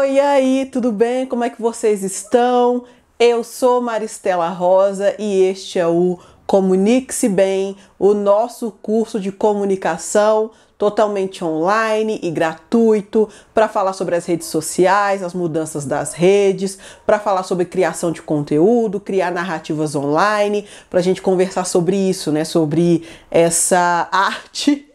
Oi, e aí, tudo bem? Como é que vocês estão? Eu sou Maristela Rosa e este é o Comunique-se Bem, o nosso curso de comunicação totalmente online e gratuito para falar sobre as redes sociais, as mudanças das redes, para falar sobre criação de conteúdo, criar narrativas online, para a gente conversar sobre isso, né? Sobre essa arte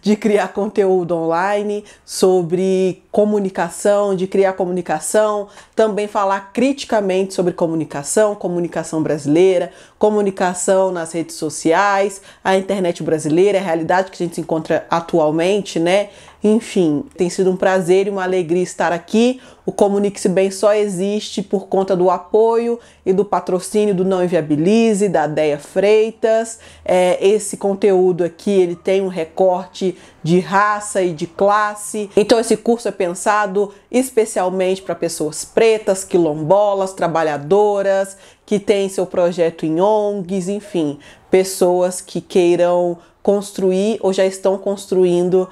de criar conteúdo online, sobre comunicação, de criar comunicação, também falar criticamente sobre comunicação, comunicação brasileira, comunicação nas redes sociais, a internet brasileira, a realidade que a gente se encontra atualmente, né? Enfim, tem sido um prazer e uma alegria estar aqui. O Comunique-se Bem só existe por conta do apoio e do patrocínio do Não Inviabilize, da Deia Freitas. Esse conteúdo aqui, ele tem um recorte de raça e de classe. Então esse curso é pensado especialmente para pessoas pretas, quilombolas, trabalhadoras, que têm seu projeto em ONGs, enfim, pessoas que queiram construir ou já estão construindo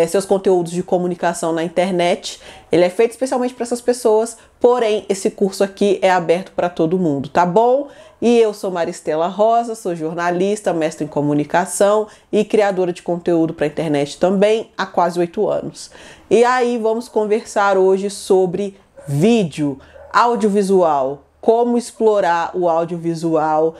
seus conteúdos de comunicação na internet. Ele é feito especialmente para essas pessoas, porém esse curso aqui é aberto para todo mundo, tá bom? E eu sou Maristela Rosa, sou jornalista, mestre em comunicação e criadora de conteúdo para a internet também há quase 8 anos. E aí vamos conversar hoje sobre vídeo, audiovisual, como explorar o audiovisual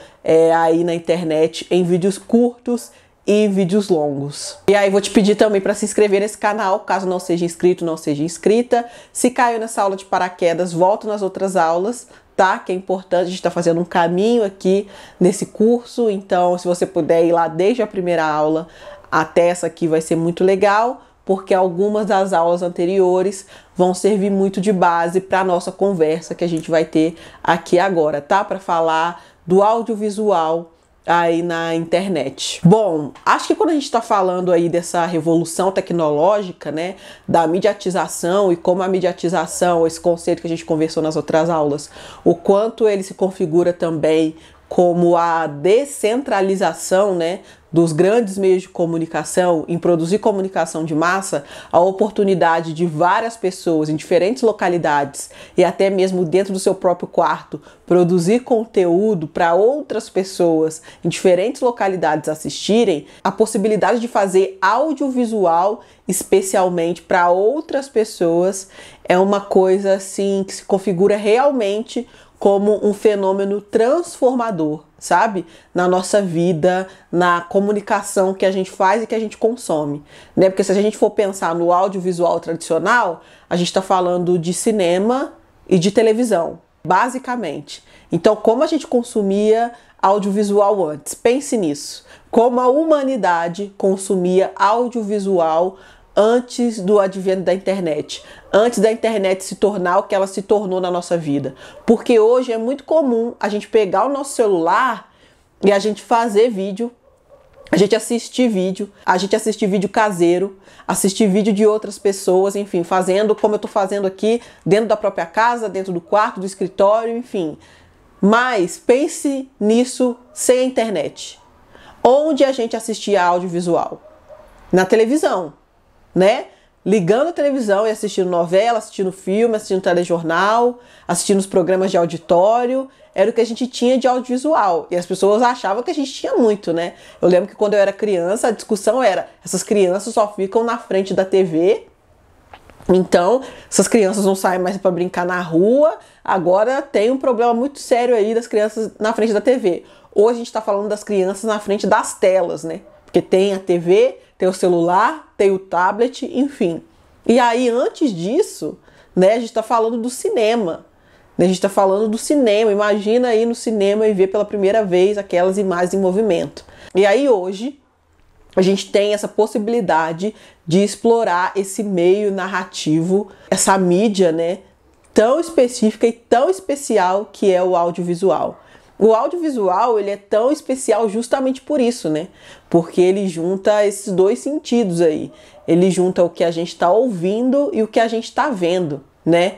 aí na internet em vídeos curtos e vídeos longos. E aí vou te pedir também para se inscrever nesse canal, caso não seja inscrito, não seja inscrita. Se caiu nessa aula de paraquedas, volta nas outras aulas, tá? Que é importante, a gente tá fazendo um caminho aqui nesse curso, então se você puder ir lá desde a primeira aula até essa aqui vai ser muito legal, porque algumas das aulas anteriores vão servir muito de base para a nossa conversa que a gente vai ter aqui agora, tá? Para falar do audiovisual aí na internet. Bom, acho que quando a gente está falando aí dessa revolução tecnológica, né, da mediatização e como a mediatização, esse conceito que a gente conversou nas outras aulas, o quanto ele se configura também como a descentralização, né, dos grandes meios de comunicação em produzir comunicação de massa, a oportunidade de várias pessoas em diferentes localidades e até mesmo dentro do seu próprio quarto produzir conteúdo para outras pessoas em diferentes localidades assistirem, a possibilidade de fazer audiovisual especialmente para outras pessoas é uma coisa assim que se configura realmente como um fenômeno transformador, sabe? Na nossa vida, na comunicação que a gente faz e que a gente consome, né? Porque se a gente for pensar no audiovisual tradicional, a gente está falando de cinema e de televisão, basicamente. Então, como a gente consumia audiovisual antes? Pense nisso. Como a humanidade consumia audiovisual antes do advento da internet, antes da internet se tornar o que ela se tornou na nossa vida. Porque hoje é muito comum a gente pegar o nosso celular e a gente fazer vídeo, a gente assistir vídeo caseiro, assistir vídeo de outras pessoas, enfim, fazendo como eu tô fazendo aqui, dentro da própria casa, dentro do quarto, do escritório, enfim. Mas pense nisso sem a internet. Onde a gente assistia audiovisual? Na televisão, né? Ligando a televisão e assistindo novela, assistindo filme, assistindo telejornal, assistindo os programas de auditório, era o que a gente tinha de audiovisual. E as pessoas achavam que a gente tinha muito, né? Eu lembro que quando eu era criança, a discussão era, essas crianças só ficam na frente da TV, então essas crianças não saem mais para brincar na rua, agora tem um problema muito sério aí das crianças na frente da TV. Hoje a gente está falando das crianças na frente das telas, né? Porque tem a TV, tem o celular, tem o tablet, enfim. E aí, antes disso, né, a gente está falando do cinema. Né, a gente está falando do cinema. Imagina ir no cinema e ver pela primeira vez aquelas imagens em movimento. E aí, hoje, a gente tem essa possibilidade de explorar esse meio narrativo, essa mídia, né, tão específica e tão especial que é o audiovisual. O audiovisual, ele é tão especial justamente por isso, né? Porque ele junta esses dois sentidos aí. Ele junta o que a gente está ouvindo e o que a gente está vendo, né?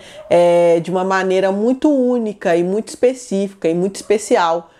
De uma maneira muito única e muito específica e muito especial.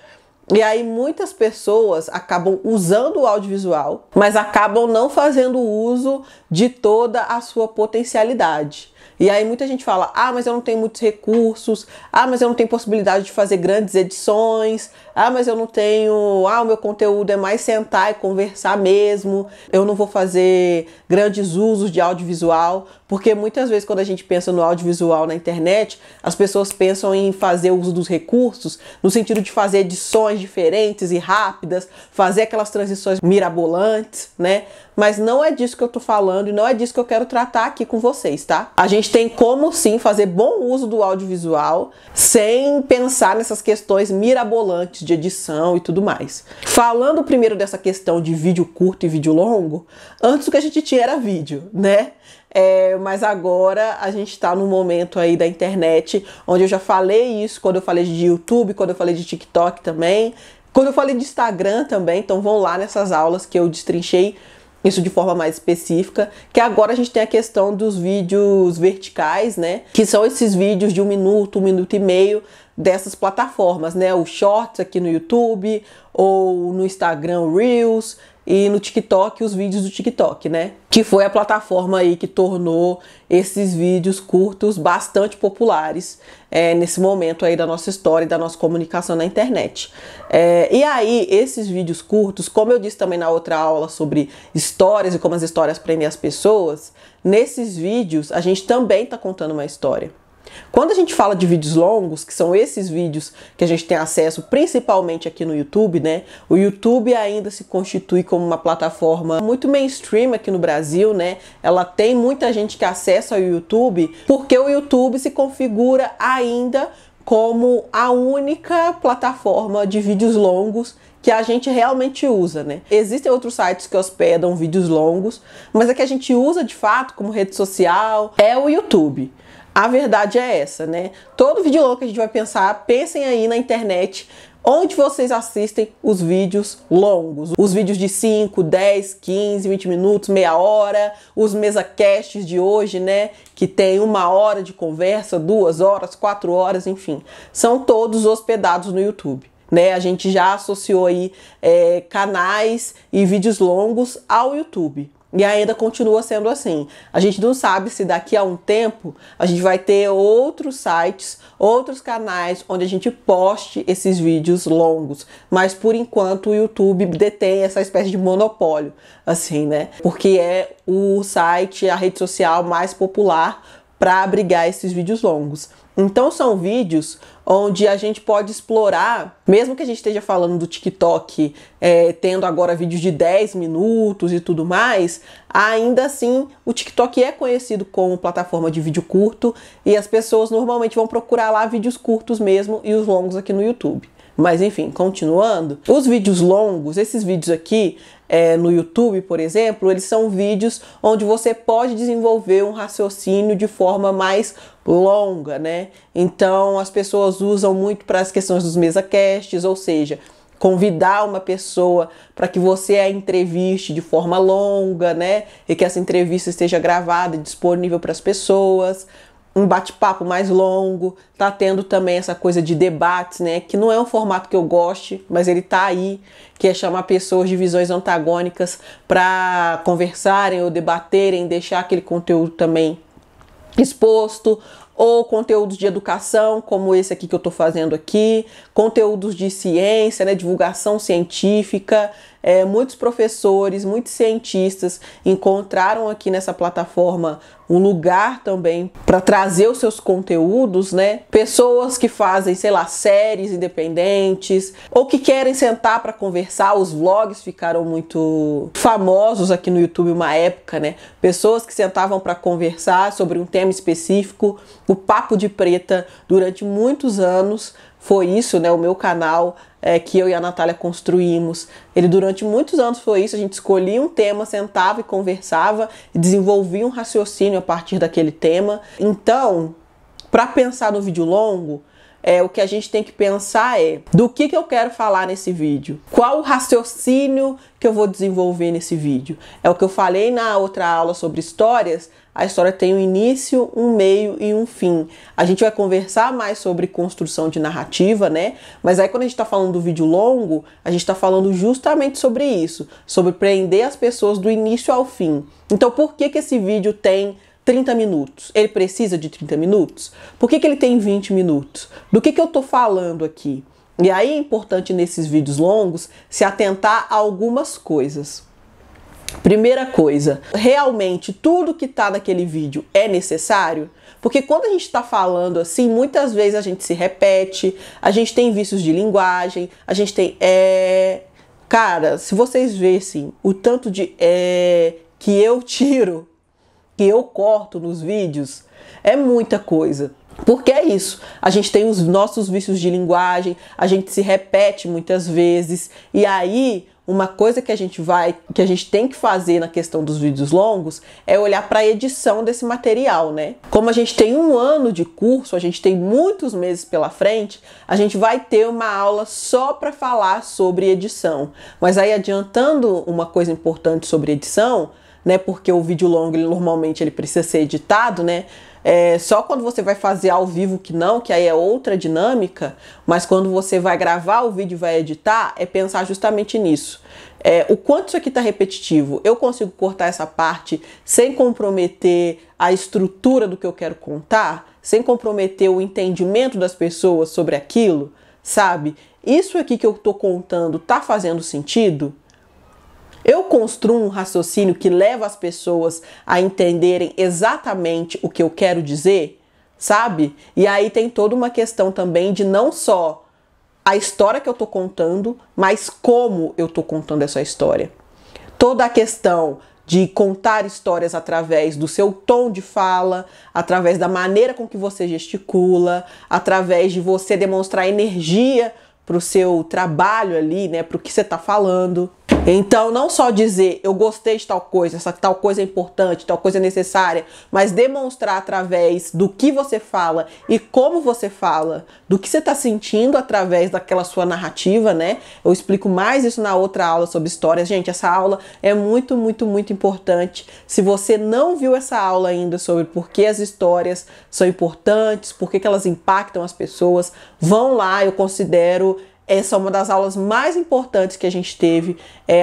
E aí muitas pessoas acabam usando o audiovisual, mas acabam não fazendo uso de toda a sua potencialidade. E aí muita gente fala, ah, mas eu não tenho muitos recursos, ah, mas eu não tenho possibilidade de fazer grandes edições, ah, mas eu não tenho, o meu conteúdo é mais sentar e conversar mesmo, eu não vou fazer grandes usos de audiovisual, porque muitas vezes quando a gente pensa no audiovisual na internet, as pessoas pensam em fazer uso dos recursos, no sentido de fazer edições diferentes e rápidas, fazer aquelas transições mirabolantes, né? Mas não é disso que eu tô falando e não é disso que eu quero tratar aqui com vocês, tá? A gente tem como sim fazer bom uso do audiovisual sem pensar nessas questões mirabolantes de edição e tudo mais. Falando primeiro dessa questão de vídeo curto e vídeo longo, antes o que a gente tinha era vídeo, né? Mas agora a gente está num momento aí da internet onde eu já falei isso quando eu falei de YouTube, quando eu falei de TikTok também, quando eu falei de Instagram também, então vão lá nessas aulas que eu destrinchei isso de forma mais específica, que agora a gente tem a questão dos vídeos verticais, né? Que são esses vídeos de 1 minuto e meio dessas plataformas, né? O Shorts aqui no YouTube, ou no Instagram Reels, e no TikTok os vídeos do TikTok, né? Que foi a plataforma aí que tornou esses vídeos curtos bastante populares nesse momento aí da nossa história e da nossa comunicação na internet. E aí, esses vídeos curtos, como eu disse também na outra aula sobre histórias e como as histórias prendem as pessoas, nesses vídeos a gente também está contando uma história. Quando a gente fala de vídeos longos, que são esses vídeos que a gente tem acesso principalmente aqui no YouTube, né? O YouTube ainda se constitui como uma plataforma muito mainstream aqui no Brasil, né? Ela tem muita gente que acessa o YouTube porque o YouTube se configura ainda como a única plataforma de vídeos longos que a gente realmente usa, né? Existem outros sites que hospedam vídeos longos, mas a que a gente usa de fato como rede social é o YouTube. A verdade é essa, né? Todo vídeo longo que a gente vai pensar, pensem aí na internet, onde vocês assistem os vídeos longos. Os vídeos de 5, 10, 15, 20 minutos, meia hora, os mesacasts de hoje, né? Que tem 1 hora de conversa, 2 horas, 4 horas, enfim. São todos hospedados no YouTube, né? A gente já associou aí canais e vídeos longos ao YouTube. E ainda continua sendo assim. A gente não sabe se daqui a um tempo a gente vai ter outros sites, outros canais onde a gente poste esses vídeos longos. Mas por enquanto o YouTube detém essa espécie de monopólio, assim, né? Porque é o site, a rede social mais popular para abrigar esses vídeos longos. Então são vídeos onde a gente pode explorar, mesmo que a gente esteja falando do TikTok, tendo agora vídeos de 10 minutos e tudo mais, ainda assim o TikTok é conhecido como plataforma de vídeo curto e as pessoas normalmente vão procurar lá vídeos curtos mesmo e os longos aqui no YouTube. Mas enfim, continuando, os vídeos longos, esses vídeos aqui no YouTube, por exemplo, eles são vídeos onde você pode desenvolver um raciocínio de forma mais longa, né? Então as pessoas usam muito para as questões dos mesacasts, ou seja, convidar uma pessoa para que você a entreviste de forma longa, né? E que essa entrevista esteja gravada e disponível para as pessoas. Um bate-papo mais longo, tá tendo também essa coisa de debates, né, que não é um formato que eu goste, mas ele tá aí, que é chamar pessoas de visões antagônicas para conversarem ou debaterem, deixar aquele conteúdo também exposto, ou conteúdos de educação, como esse aqui que eu tô fazendo aqui, conteúdos de ciência, né, divulgação científica. Muitos professores, muitos cientistas encontraram aqui nessa plataforma um lugar também para trazer os seus conteúdos, né? Pessoas que fazem, sei lá, séries independentes ou que querem sentar para conversar. Os vlogs ficaram muito famosos aqui no YouTube uma época, né? Pessoas que sentavam para conversar sobre um tema específico. O Papo de Preta durante muitos anos foi isso, né? O meu canal que eu e a Natália construímos. Ele durante muitos anos foi isso. A gente escolhia um tema, sentava e conversava e desenvolvia um raciocínio a partir daquele tema. Então, para pensar no vídeo longo, o que a gente tem que pensar é do que eu quero falar nesse vídeo, qual o raciocínio que eu vou desenvolver nesse vídeo. É o que eu falei na outra aula sobre histórias. A história tem um início, um meio e um fim. A gente vai conversar mais sobre construção de narrativa, né? Mas aí quando a gente está falando do vídeo longo, a gente está falando justamente sobre isso, sobre prender as pessoas do início ao fim. Então por que esse vídeo tem 30 minutos? Ele precisa de 30 minutos? Por que ele tem 20 minutos? Do que eu tô falando aqui? E aí é importante nesses vídeos longos se atentar a algumas coisas. Primeira coisa, realmente tudo que tá naquele vídeo é necessário? Porque quando a gente tá falando assim, muitas vezes a gente se repete, a gente tem vícios de linguagem, a gente tem Cara, se vocês vissem o tanto de que eu tiro, que eu corto nos vídeos, é muita coisa. Porque é isso, a gente tem os nossos vícios de linguagem, a gente se repete muitas vezes, e aí uma coisa que a gente tem que fazer na questão dos vídeos longos é olhar para a edição desse material, né? Como a gente tem 1 ano de curso, a gente tem muitos meses pela frente, a gente vai ter uma aula só para falar sobre edição. Mas aí, adiantando uma coisa importante sobre edição, né? Porque o vídeo longo, normalmente ele precisa ser editado, né? Só quando você vai fazer ao vivo que aí é outra dinâmica, mas quando você vai gravar o vídeo e vai editar, é pensar justamente nisso. O quanto isso aqui está repetitivo, eu consigo cortar essa parte sem comprometer a estrutura do que eu quero contar, sem comprometer o entendimento das pessoas sobre aquilo, sabe? Isso aqui que eu estou contando tá fazendo sentido? Eu construo um raciocínio que leva as pessoas a entenderem exatamente o que eu quero dizer, sabe? E aí tem toda uma questão também de não só a história que eu tô contando, mas como eu tô contando essa história. Toda a questão de contar histórias através do seu tom de fala, através da maneira com que você gesticula, através de você demonstrar energia para o seu trabalho ali, né, para o que você está falando. Então, não só dizer eu gostei de tal coisa, essa tal coisa é importante, tal coisa é necessária, mas demonstrar através do que você fala e como você fala, do que você está sentindo através daquela sua narrativa, né? Eu explico mais isso na outra aula sobre histórias. Gente, essa aula é muito, muito, muito importante. Se você não viu essa aula ainda sobre por que as histórias são importantes, por que elas impactam as pessoas, vão lá, eu considero essa é uma das aulas mais importantes que a gente teve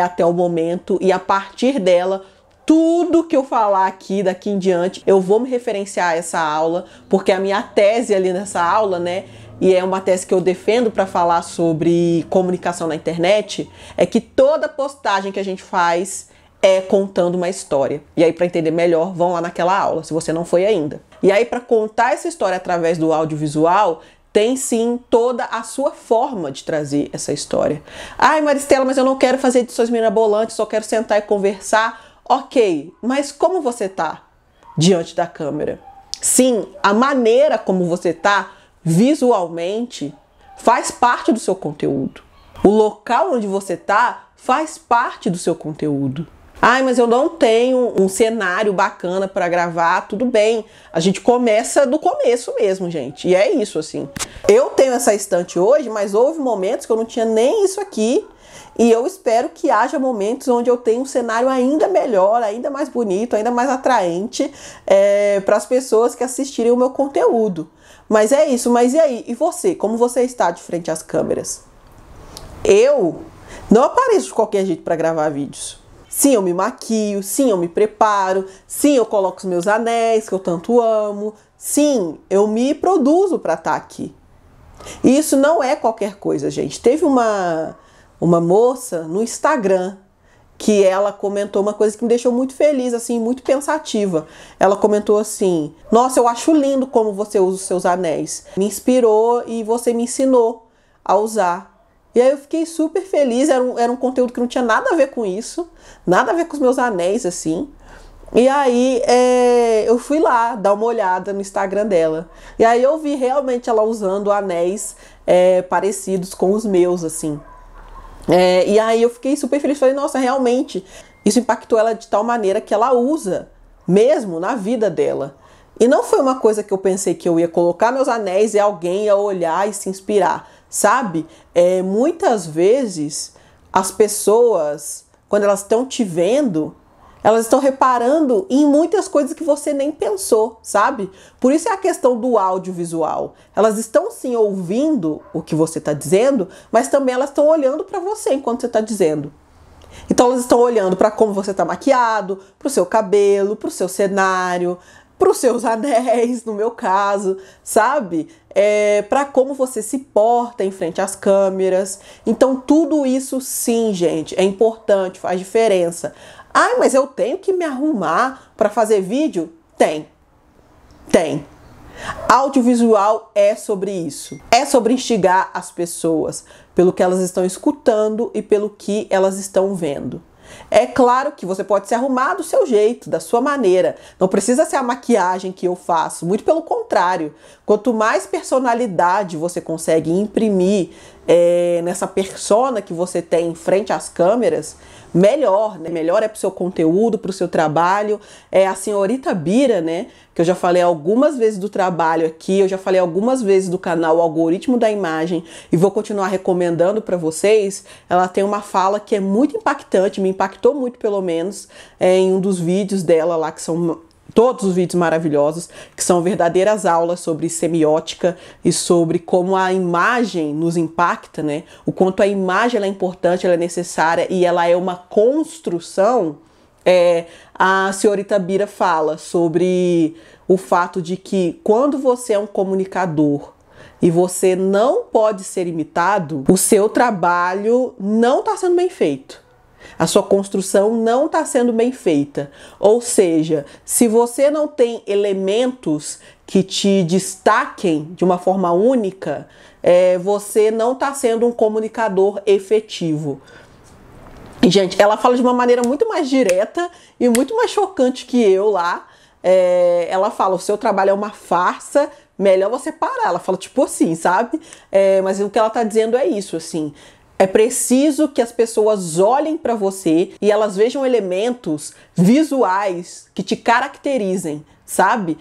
até o momento, e a partir dela, tudo que eu falar aqui daqui em diante, eu vou me referenciar a essa aula, porque a minha tese ali nessa aula, né, e é uma tese que eu defendo para falar sobre comunicação na internet, é que toda postagem que a gente faz é contando uma história. E aí, para entender melhor, vão lá naquela aula, se você não foi ainda. E aí, para contar essa história através do audiovisual, tem sim toda a sua forma de trazer essa história. Ai, Maristela, mas eu não quero fazer edições mirabolantes, só quero sentar e conversar. Ok, mas como você tá diante da câmera? Sim, a maneira como você tá visualmente faz parte do seu conteúdo. O local onde você tá faz parte do seu conteúdo. Ai, mas eu não tenho um cenário bacana para gravar. Tudo bem, a gente começa do começo mesmo, gente. E é isso, assim. Eu tenho essa estante hoje, mas houve momentos que eu não tinha nem isso aqui. E eu espero que haja momentos onde eu tenha um cenário ainda melhor, ainda mais bonito, ainda mais atraente para as pessoas que assistirem o meu conteúdo. Mas é isso, mas e aí? E você? Como você está de frente às câmeras? Eu não apareço de qualquer jeito para gravar vídeos. Sim, eu me maquio, sim, eu me preparo, sim, eu coloco os meus anéis que eu tanto amo, sim, eu me produzo para estar aqui. E isso não é qualquer coisa, gente. Teve uma moça no Instagram que ela comentou uma coisa que me deixou muito feliz, assim, muito pensativa. Ela comentou assim: nossa, eu acho lindo como você usa os seus anéis. Me inspirou e você me ensinou a usar. E aí eu fiquei super feliz, era um conteúdo que não tinha nada a ver com isso, nada a ver com os meus anéis, assim. E aí eu fui lá dar uma olhada no Instagram dela. E aí eu vi realmente ela usando anéis parecidos com os meus, assim. E aí eu fiquei super feliz, falei, nossa, realmente, isso impactou ela de tal maneira que ela usa mesmo na vida dela. E não foi uma coisa que eu pensei que eu ia colocar meus anéis e alguém ia olhar e se inspirar. Sabe? Muitas vezes as pessoas, quando elas estão te vendo, elas estão reparando em muitas coisas que você nem pensou, sabe? Por isso é a questão do audiovisual. Elas estão sim ouvindo o que você está dizendo, mas também elas estão olhando para você enquanto você está dizendo. Então elas estão olhando para como você está maquiado, para o seu cabelo, para o seu cenário, para os seus anéis, no meu caso, sabe? Para como você se porta em frente às câmeras. Então, tudo isso sim, gente, é importante, faz diferença. Ai, mas eu tenho que me arrumar para fazer vídeo? Tem. Audiovisual é sobre isso. É sobre instigar as pessoas pelo que elas estão escutando e pelo que elas estão vendo. É claro que você pode se arrumar do seu jeito, da sua maneira. Não precisa ser a maquiagem que eu faço, muito pelo contrário. Quanto mais personalidade você consegue imprimir nessa persona que você tem em frente às câmeras, melhor, né? Melhor é para o seu conteúdo, para o seu trabalho. É a senhorita Bira, né? Que eu já falei algumas vezes do trabalho aqui, eu já falei algumas vezes do canal O Algoritmo da Imagem e vou continuar recomendando para vocês. Ela tem uma fala que é muito impactante, me impactou muito pelo menos, em um dos vídeos dela lá, que são todos os vídeos maravilhosos, que são verdadeiras aulas sobre semiótica e sobre como a imagem nos impacta, né? O quanto a imagem ela é importante, ela é necessária e ela é uma construção. A senhorita Bira fala sobre o fato de que quando você é um comunicador e você não pode ser imitado, o seu trabalho não está sendo bem feito. A sua construção não está sendo bem feita. Ou seja, se você não tem elementos que te destaquem de uma forma única, você não está sendo um comunicador efetivo. E, gente, ela fala de uma maneira muito mais direta e muito mais chocante que eu lá. Ela fala, o seu trabalho é uma farsa, melhor você parar. Ela fala tipo assim, sabe? Mas o que ela tá dizendo é isso, assim. É preciso que as pessoas olhem para você e elas vejam elementos visuais que te caracterizem, sabe?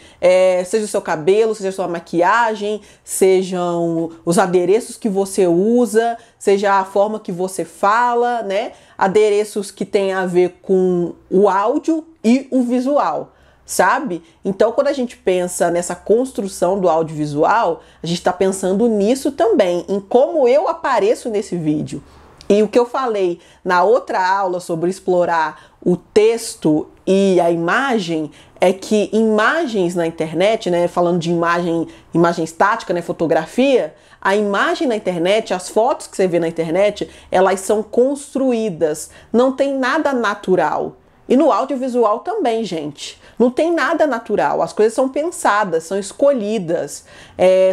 Seja o seu cabelo, seja a sua maquiagem, sejam os adereços que você usa, seja a forma que você fala, né? Adereços que tem a ver com o áudio e o visual, sabe? Então, quando a gente pensa nessa construção do audiovisual, a gente está pensando nisso também, em como eu apareço nesse vídeo. E o que eu falei na outra aula sobre explorar o texto e a imagem é que imagens na internet, né, falando de imagem estática, né, fotografia, a imagem na internet, as fotos que você vê na internet, elas são construídas, não tem nada natural. E no audiovisual também, gente. Não tem nada natural. As coisas são pensadas, são escolhidas,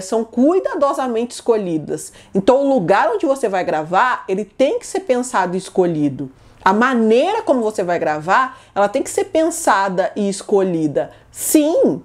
são cuidadosamente escolhidas. Então o lugar onde você vai gravar, ele tem que ser pensado e escolhido. A maneira como você vai gravar, ela tem que ser pensada e escolhida. Sim,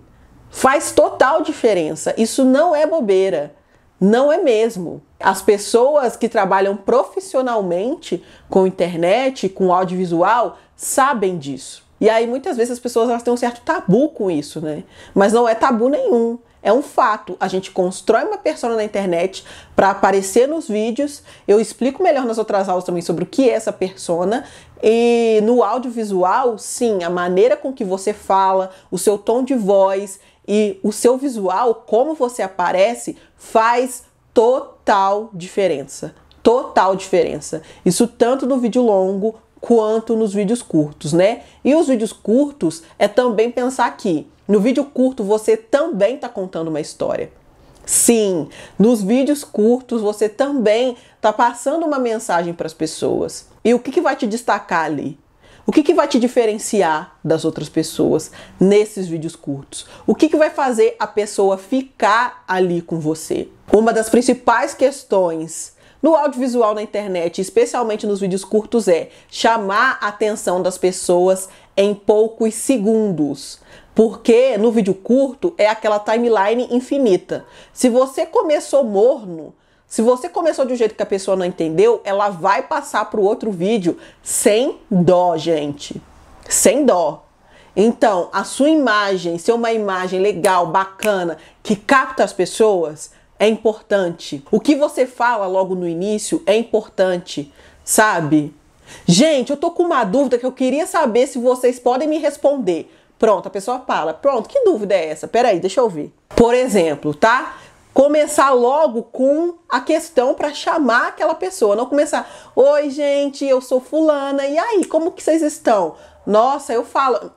faz total diferença. Isso não é bobeira. Não é mesmo. As pessoas que trabalham profissionalmente com internet, com audiovisual, sabem disso. E aí muitas vezes as pessoas elas têm um certo tabu com isso, né? Mas não é tabu nenhum. É um fato. A gente constrói uma persona na internet para aparecer nos vídeos. Eu explico melhor nas outras aulas também sobre o que é essa persona. E no audiovisual, sim, a maneira com que você fala, o seu tom de voz e o seu visual, como você aparece, faz total diferença. Total diferença. Isso tanto no vídeo longo quanto nos vídeos curtos, né? E os vídeos curtos é também pensar aqui. No vídeo curto você também está contando uma história. Sim, nos vídeos curtos você também está passando uma mensagem para as pessoas. E o que vai te destacar ali? O que vai te diferenciar das outras pessoas nesses vídeos curtos? O que vai fazer a pessoa ficar ali com você? Uma das principais questões no audiovisual na internet, especialmente nos vídeos curtos, é chamar a atenção das pessoas em poucos segundos. Porque no vídeo curto é aquela timeline infinita. Se você começou morno, se você começou de um jeito que a pessoa não entendeu, ela vai passar para o outro vídeo sem dó, gente. Sem dó. Então, a sua imagem, ser uma imagem legal, bacana, que capta as pessoas, é importante. O que você fala logo no início é importante, sabe? Gente, eu tô com uma dúvida que eu queria saber se vocês podem me responder. Pronto, a pessoa fala, pronto, que dúvida é essa? Peraí, deixa eu ver. Por exemplo, tá? Começar logo com a questão para chamar aquela pessoa. Não começar, oi gente, eu sou fulana, e aí, como que vocês estão? Nossa, eu falo,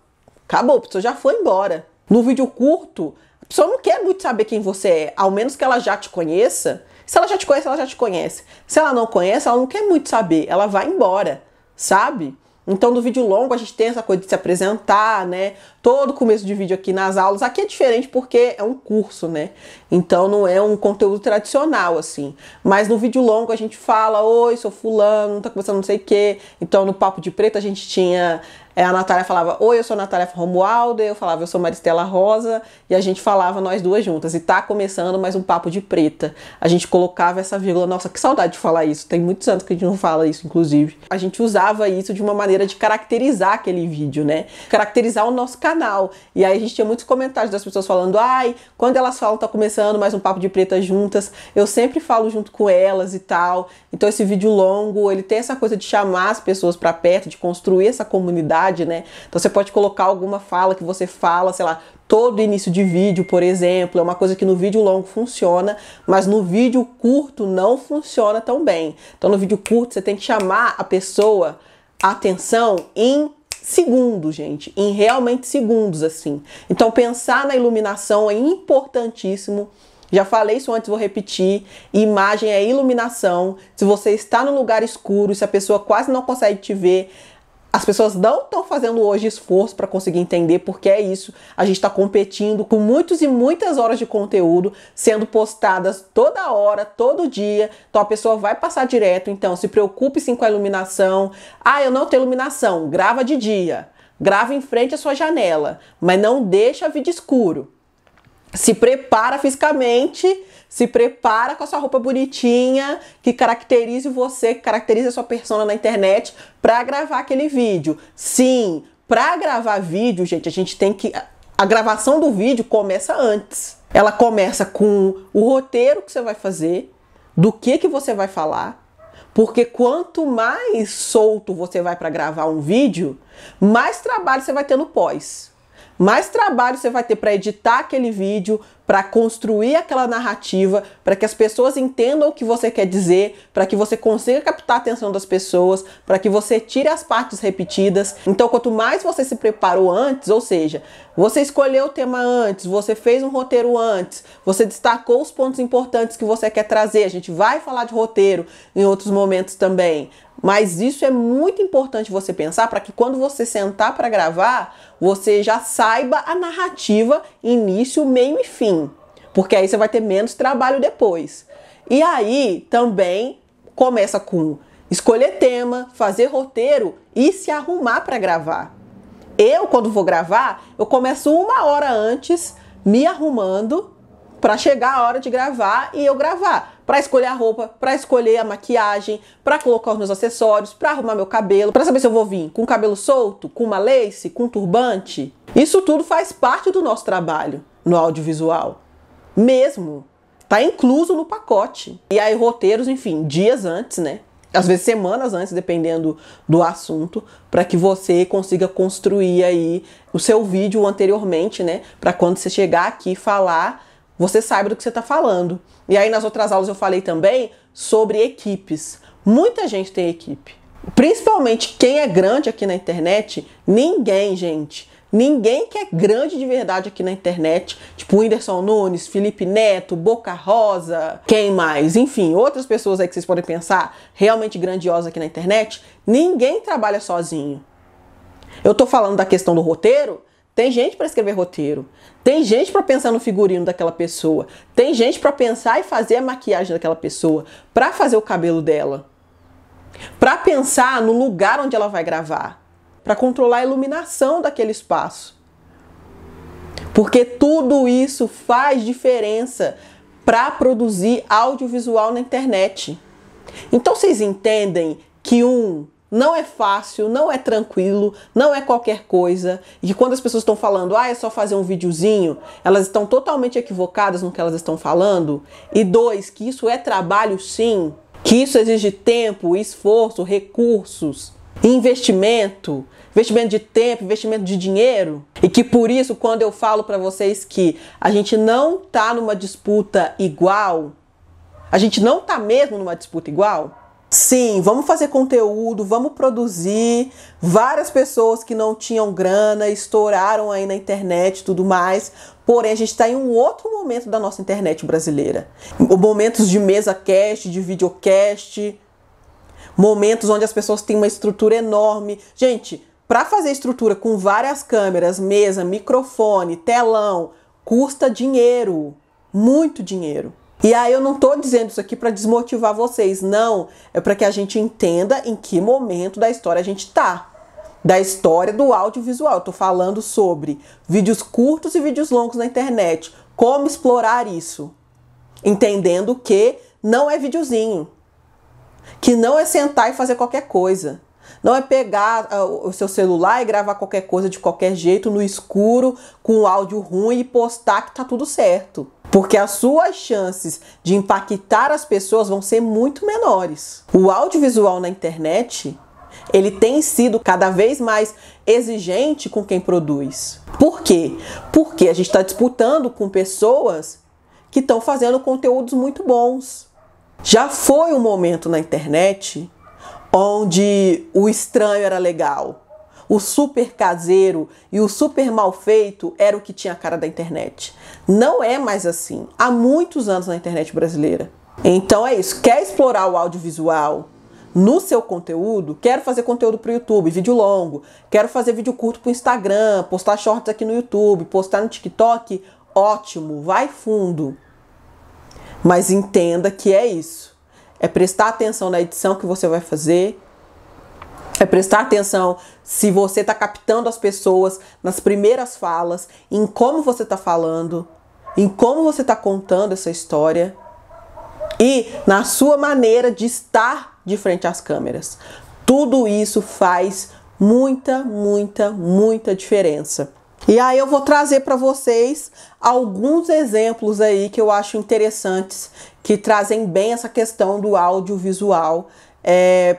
acabou, a pessoa já foi embora. No vídeo curto, a pessoa não quer muito saber quem você é, ao menos que ela já te conheça. Se ela já te conhece, ela já te conhece. Se ela não conhece, ela não quer muito saber, ela vai embora, sabe? Então, no vídeo longo, a gente tem essa coisa de se apresentar, né? Todo começo de vídeo aqui nas aulas. Aqui é diferente porque é um curso, né? Então, não é um conteúdo tradicional, assim. Mas no vídeo longo, a gente fala, oi, sou fulano, tá começando não sei o quê. Então, no Papo de Preto, a gente tinha... a Natália falava, oi, eu sou a Natália Romualda, eu falava, eu sou Maristela Rosa, e a gente falava nós duas juntas. E tá começando mais um Papo de Preta. A gente colocava essa vírgula, nossa, que saudade de falar isso. Tem muitos anos que a gente não fala isso, inclusive. A gente usava isso de uma maneira de caracterizar aquele vídeo, né? Caracterizar o nosso canal. E aí a gente tinha muitos comentários das pessoas falando, ai, quando elas falam tá começando mais um Papo de Preta juntas, eu sempre falo junto com elas e tal. Então esse vídeo longo, ele tem essa coisa de chamar as pessoas pra perto, de construir essa comunidade, né? Então você pode colocar alguma fala que você fala, sei lá, todo início de vídeo, por exemplo, é uma coisa que no vídeo longo funciona, mas no vídeo curto não funciona tão bem. Então no vídeo curto você tem que chamar a pessoa, a atenção em segundos, gente, em realmente segundos, assim. Então pensar na iluminação é importantíssimo. Já falei isso antes, vou repetir. Imagem é iluminação. Se você está no lugar escuro, se a pessoa quase não consegue te ver, as pessoas não estão fazendo hoje esforço para conseguir entender, porque é isso. A gente está competindo com muitos e muitas horas de conteúdo sendo postadas toda hora, todo dia. Então a pessoa vai passar direto. Então se preocupe sim com a iluminação. Ah, eu não tenho iluminação. Grava de dia. Grava em frente à sua janela, mas não deixa vídeo escuro. Se prepara fisicamente, se prepara com a sua roupa bonitinha, que caracterize você, que caracterize a sua persona na internet para gravar aquele vídeo. Sim, para gravar vídeo, gente, a gente tem que... A gravação do vídeo começa antes. Ela começa com o roteiro que você vai fazer, do que você vai falar, porque quanto mais solto você vai para gravar um vídeo, mais trabalho você vai ter no pós. Mais trabalho você vai ter para editar aquele vídeo, para construir aquela narrativa, para que as pessoas entendam o que você quer dizer, para que você consiga captar a atenção das pessoas, para que você tire as partes repetidas. Então, quanto mais você se preparou antes, ou seja, você escolheu o tema antes, você fez um roteiro antes, você destacou os pontos importantes que você quer trazer. A gente vai falar de roteiro em outros momentos também. Mas isso é muito importante você pensar para que quando você sentar para gravar, você já saiba a narrativa, início, meio e fim. Porque aí você vai ter menos trabalho depois. E aí também começa com escolher tema, fazer roteiro e se arrumar para gravar. Eu, quando vou gravar, eu começo 1 hora antes me arrumando para chegar a hora de gravar e eu gravar. Para escolher a roupa, para escolher a maquiagem, para colocar os meus acessórios, para arrumar meu cabelo, para saber se eu vou vir com o cabelo solto, com uma lace, com um turbante. Isso tudo faz parte do nosso trabalho no audiovisual. Mesmo. Tá incluso no pacote. E aí roteiros, enfim, dias antes, né? Às vezes semanas antes, dependendo do assunto, para que você consiga construir aí o seu vídeo anteriormente, né? Para quando você chegar aqui e falar, você saiba do que você está falando. E aí nas outras aulas eu falei também sobre equipes. Muita gente tem equipe. Principalmente quem é grande aqui na internet, ninguém, gente. Ninguém que é grande de verdade aqui na internet, tipo Whindersson Nunes, Felipe Neto, Boca Rosa, quem mais? Enfim, outras pessoas aí que vocês podem pensar realmente grandiosas aqui na internet, ninguém trabalha sozinho. Eu tô falando da questão do roteiro, tem gente para escrever roteiro, tem gente para pensar no figurino daquela pessoa, tem gente para pensar e fazer a maquiagem daquela pessoa, para fazer o cabelo dela, para pensar no lugar onde ela vai gravar, para controlar a iluminação daquele espaço. Porque tudo isso faz diferença para produzir audiovisual na internet. Então vocês entendem que não é fácil, não é tranquilo, não é qualquer coisa. E que quando as pessoas estão falando, é só fazer um videozinho, elas estão totalmente equivocadas no que elas estão falando. E 2, que isso é trabalho sim, que isso exige tempo, esforço, recursos, investimento de tempo, investimento de dinheiro. E que por isso, quando eu falo para vocês que a gente não tá numa disputa igual, a gente não tá mesmo numa disputa igual, Sim, vamos fazer conteúdo, vamos produzir. Várias pessoas que não tinham grana estouraram aí na internet e tudo mais. Porém, a gente está em um outro momento da nossa internet brasileira. Momentos de mesa cast, de videocast, momentos onde as pessoas têm uma estrutura enorme. Gente, para fazer estrutura com várias câmeras, mesa, microfone, telão, custa dinheiro, muito dinheiro. E aí eu não tô dizendo isso aqui para desmotivar vocês, não. É para que a gente entenda em que momento da história a gente tá. Da história do audiovisual. Eu tô falando sobre vídeos curtos e vídeos longos na internet. Como explorar isso. Entendendo que não é videozinho. Que não é sentar e fazer qualquer coisa. Não é pegar o seu celular e gravar qualquer coisa de qualquer jeito, no escuro, com áudio ruim e postar que tá tudo certo. Porque as suas chances de impactar as pessoas vão ser muito menores. O audiovisual na internet, ele tem sido cada vez mais exigente com quem produz. Por quê? Porque a gente está disputando com pessoas que estão fazendo conteúdos muito bons. Já foi um momento na internet onde o estranho era legal. O super caseiro e o super mal feito era o que tinha a cara da internet. Não é mais assim. Há muitos anos na internet brasileira. Então é isso. Quer explorar o audiovisual no seu conteúdo? Quero fazer conteúdo para o YouTube, vídeo longo. Quero fazer vídeo curto para o Instagram, postar shorts aqui no YouTube, postar no TikTok. Ótimo, vai fundo. Mas entenda que é isso. É prestar atenção na edição que você vai fazer. É prestar atenção se você está captando as pessoas nas primeiras falas, em como você está falando, em como você está contando essa história e na sua maneira de estar de frente às câmeras. Tudo isso faz muita, muita, muita diferença. E aí eu vou trazer para vocês alguns exemplos aí que eu acho interessantes, que trazem bem essa questão do audiovisual.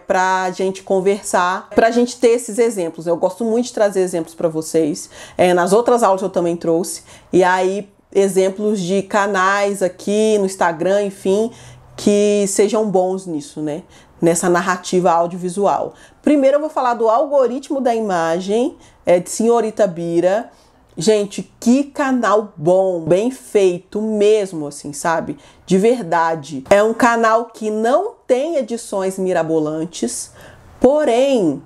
Para a gente conversar, para a gente ter esses exemplos. Eu gosto muito de trazer exemplos para vocês. Nas outras aulas eu também trouxe. E aí, exemplos de canais aqui no Instagram, enfim, que sejam bons nisso, né? Nessa narrativa audiovisual. Primeiro eu vou falar do algoritmo da imagem, de Senhorita Bira. Gente, que canal bom, bem feito mesmo, assim, sabe? De verdade. É um canal que não tem edições mirabolantes, porém,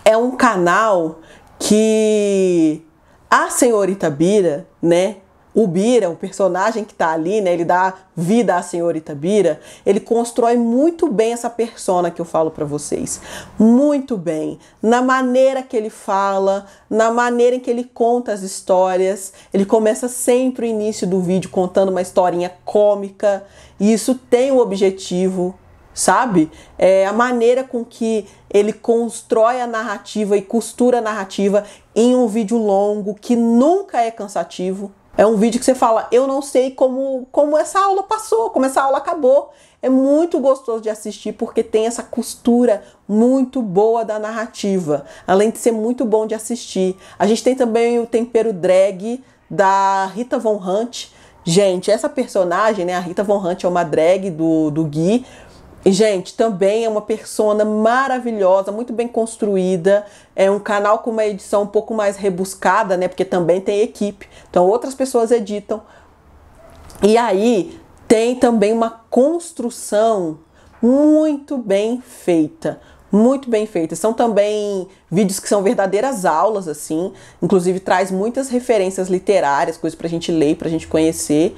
é um canal que a Senhorita Bira, né? O Bira, o personagem que tá ali, né? Ele dá vida à Senhorita Bira. Ele constrói muito bem essa persona que eu falo pra vocês. Muito bem. Na maneira que ele fala, na maneira em que ele conta as histórias. Ele começa sempre o início do vídeo contando uma historinha cômica. E isso tem um objetivo, sabe? É a maneira com que ele constrói a narrativa e costura a narrativa em um vídeo longo que nunca é cansativo. É um vídeo que você fala, eu não sei como essa aula passou, como essa aula acabou. É muito gostoso de assistir porque tem essa costura muito boa da narrativa, além de ser muito bom de assistir. A gente tem também o tempero drag da Rita Von Hunt. Gente, essa personagem, né, a Rita Von Hunt é uma drag do Gui. E, gente, também é uma persona maravilhosa, muito bem construída. É um canal com uma edição um pouco mais rebuscada, né? Porque também tem equipe. Então, outras pessoas editam. E aí, tem também uma construção muito bem feita. Muito bem feitas. São também vídeos que são verdadeiras aulas, assim. Inclusive, traz muitas referências literárias, coisas pra gente ler, pra gente conhecer.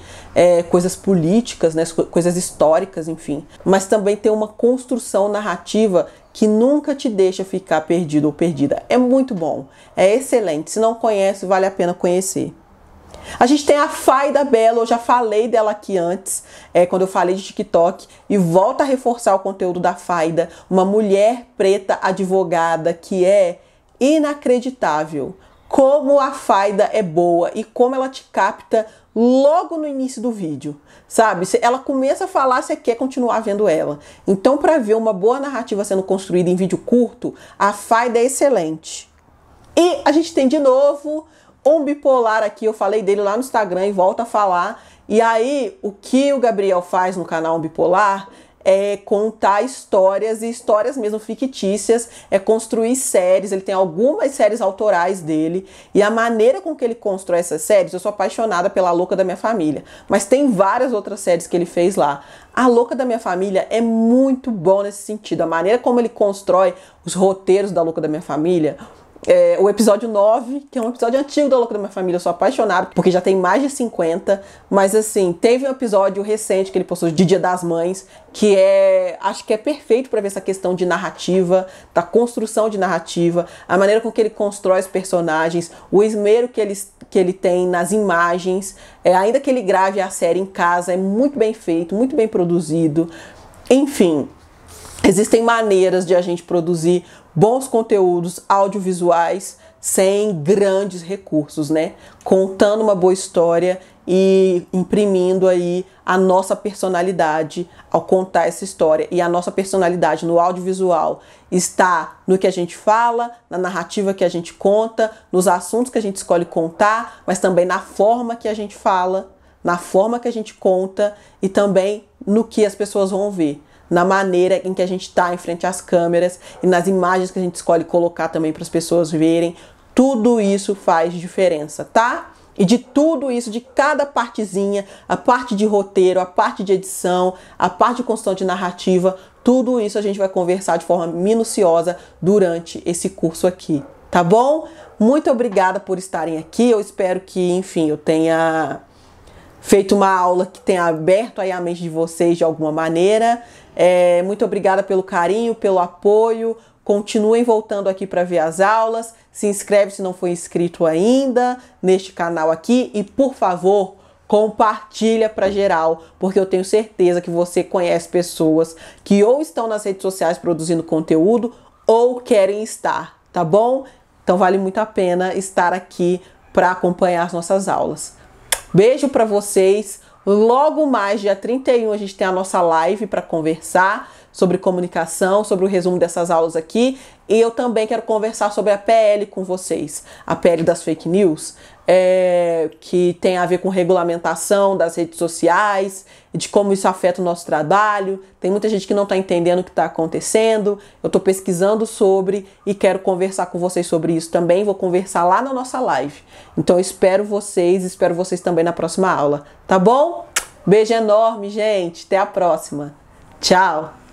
Coisas políticas, né, coisas históricas, enfim. Mas também tem uma construção narrativa que nunca te deixa ficar perdido ou perdida. É muito bom. É excelente. Se não conhece, vale a pena conhecer. A gente tem a Fayda Belo, eu já falei dela aqui antes, quando eu falei de TikTok, e volto a reforçar o conteúdo da Fayda, uma mulher preta advogada que é inacreditável. Como a Fayda é boa e como ela te capta logo no início do vídeo, sabe? Ela começa a falar, você quer continuar vendo ela. Então, para ver uma boa narrativa sendo construída em vídeo curto, a Fayda é excelente. E a gente tem de novo um bipolar aqui, eu falei dele lá no Instagram e volto a falar. E aí, o que o Gabriel faz no canal Um Bipolar é contar histórias e histórias mesmo fictícias, é construir séries. Ele tem algumas séries autorais dele e a maneira com que ele constrói essas séries, eu sou apaixonada pela Louca da Minha Família, mas tem várias outras séries que ele fez lá. A Louca da Minha Família é muito bom nesse sentido, a maneira como ele constrói os roteiros da Louca da Minha Família. O episódio 9, que é um episódio antigo da Louca da Minha Família, eu sou apaixonada, porque já tem mais de 50, mas assim, teve um episódio recente que ele postou de Dia das Mães, que acho que é perfeito para ver essa questão de narrativa, da construção de narrativa, a maneira com que ele constrói os personagens, o esmero que ele tem nas imagens, ainda que ele grave a série em casa, é muito bem feito, muito bem produzido, enfim. Existem maneiras de a gente produzir bons conteúdos audiovisuais sem grandes recursos, né? Contando uma boa história e imprimindo aí a nossa personalidade ao contar essa história. E a nossa personalidade no audiovisual está no que a gente fala, na narrativa que a gente conta, nos assuntos que a gente escolhe contar, mas também na forma que a gente fala, na forma que a gente conta e também no que as pessoas vão ver. Na maneira em que a gente está em frente às câmeras e nas imagens que a gente escolhe colocar também para as pessoas verem. Tudo isso faz diferença, tá? E de tudo isso, de cada partezinha, a parte de roteiro, a parte de edição, a parte de construção de narrativa, tudo isso a gente vai conversar de forma minuciosa durante esse curso aqui, tá bom? Muito obrigada por estarem aqui. Eu espero que, enfim, eu tenha feito uma aula que tenha aberto aí a mente de vocês de alguma maneira. Muito obrigada pelo carinho, pelo apoio. Continuem voltando aqui para ver as aulas. Se inscreve se não for inscrito ainda neste canal aqui. E, por favor, compartilha para geral, porque eu tenho certeza que você conhece pessoas que ou estão nas redes sociais produzindo conteúdo ou querem estar, tá bom? Então vale muito a pena estar aqui para acompanhar as nossas aulas. Beijo para vocês. Logo mais, dia 31, a gente tem a nossa live para conversar sobre comunicação, sobre o resumo dessas aulas aqui. E eu também quero conversar sobre a PL com vocês. A PL das fake news, que tem a ver com regulamentação das redes sociais, de como isso afeta o nosso trabalho. Tem muita gente que não está entendendo o que está acontecendo. Eu estou pesquisando sobre e quero conversar com vocês sobre isso também. Vou conversar lá na nossa live. Então eu espero vocês também na próxima aula, tá bom? Beijo enorme, gente. Até a próxima. Tchau!